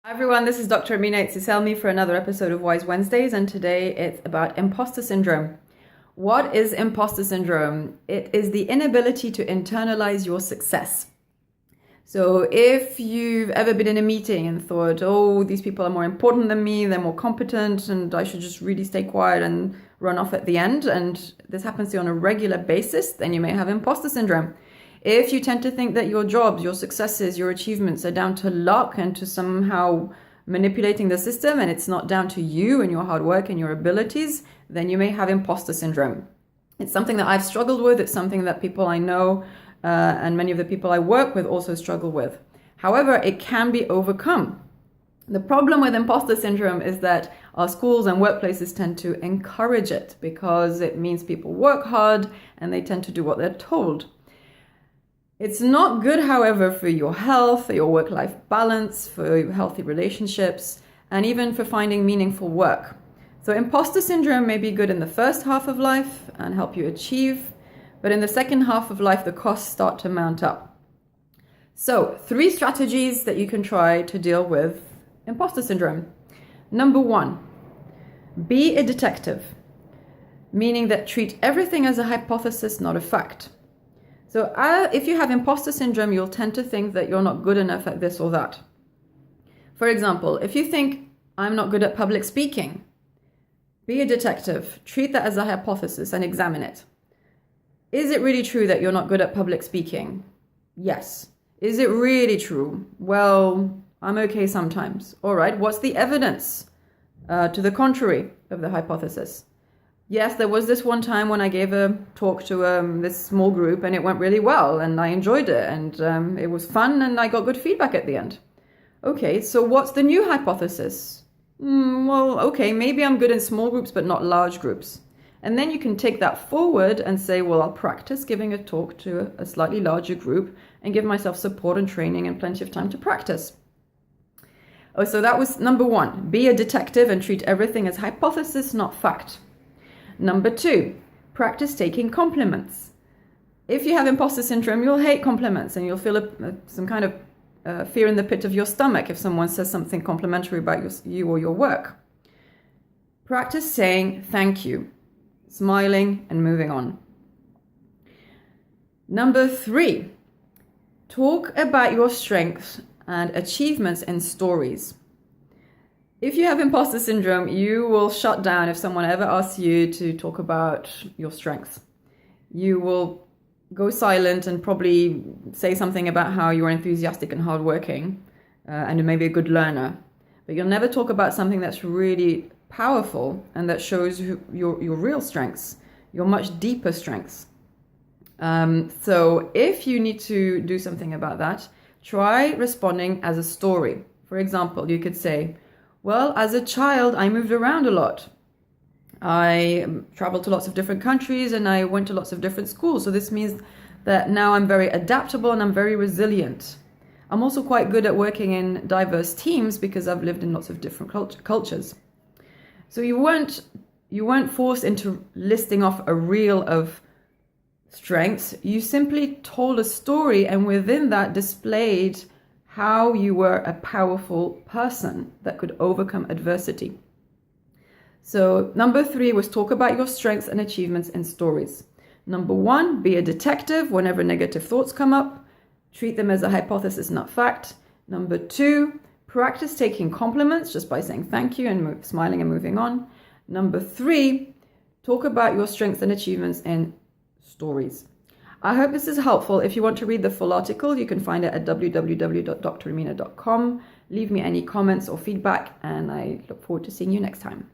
Hi everyone, this is Dr. Aitsi-Selmi for another episode of Wise Wednesdays, and today it's about imposter syndrome. What is imposter syndrome? It is the inability to internalize your success. So if you've ever been in a meeting and thought, oh, these people are more important than me, they're more competent, and I should just really stay quiet and run off at the end, and this happens to you on a regular basis, then you may have imposter syndrome. If you tend to think that your jobs, your successes, your achievements are down to luck and to somehow manipulating the system, and it's not down to you and your hard work and your abilities, then you may have imposter syndrome. It's something that I've struggled with. It's something that people I know and many of the people I work with also struggle with. However, it can be overcome. The problem with imposter syndrome is that our schools and workplaces tend to encourage it because it means people work hard and they tend to do what they're told. It's not good, however, for your health, for your work-life balance, for healthy relationships, and even for finding meaningful work. So imposter syndrome may be good in the first half of life and help you achieve, but in the second half of life, the costs start to mount up. So 3 strategies that you can try to deal with imposter syndrome. Number 1, be a detective, meaning that treat everything as a hypothesis, not a fact. So if you have imposter syndrome, you'll tend to think that you're not good enough at this or that. For example, if you think, I'm not good at public speaking, be a detective, treat that as a hypothesis and examine it. Is it really true that you're not good at public speaking? Yes. Is it really true? Well, I'm okay sometimes. All right, what's the evidence to the contrary of the hypothesis? Yes, there was this one time when I gave a talk to this small group and it went really well and I enjoyed it and it was fun and I got good feedback at the end. Okay, so what's the new hypothesis? Well, okay, maybe I'm good in small groups but not large groups. And then you can take that forward and say, well, I'll practice giving a talk to a slightly larger group and give myself support and training and plenty of time to practice. Oh, so that was number 1, be a detective and treat everything as hypothesis, not fact. Number 2, practice taking compliments. If you have imposter syndrome, you'll hate compliments and you'll feel some kind of fear in the pit of your stomach if someone says something complimentary about you or your work. Practice saying thank you, smiling and moving on. Number 3, talk about your strengths and achievements in stories. If you have imposter syndrome, you will shut down if someone ever asks you to talk about your strengths. You will go silent and probably say something about how you are enthusiastic and hardworking and maybe a good learner. But you'll never talk about something that's really powerful and that shows your real strengths, your much deeper strengths. So if you need to do something about that, try responding as a story. For example, you could say, well, as a child, I moved around a lot. I traveled to lots of different countries and I went to lots of different schools. So this means that now I'm very adaptable and I'm very resilient. I'm also quite good at working in diverse teams because I've lived in lots of different cultures. So you weren't forced into listing off a reel of strengths. You simply told a story and within that displayed how you were a powerful person that could overcome adversity. So number 3 was talk about your strengths and achievements in stories. Number 1, be a detective whenever negative thoughts come up. Treat them as a hypothesis, not fact. Number 2, practice taking compliments just by saying thank you and smiling and moving on. Number 3, talk about your strengths and achievements in stories. I hope this is helpful. If you want to read the full article, you can find it at www.dramina.com. Leave me any comments or feedback, and I look forward to seeing you next time.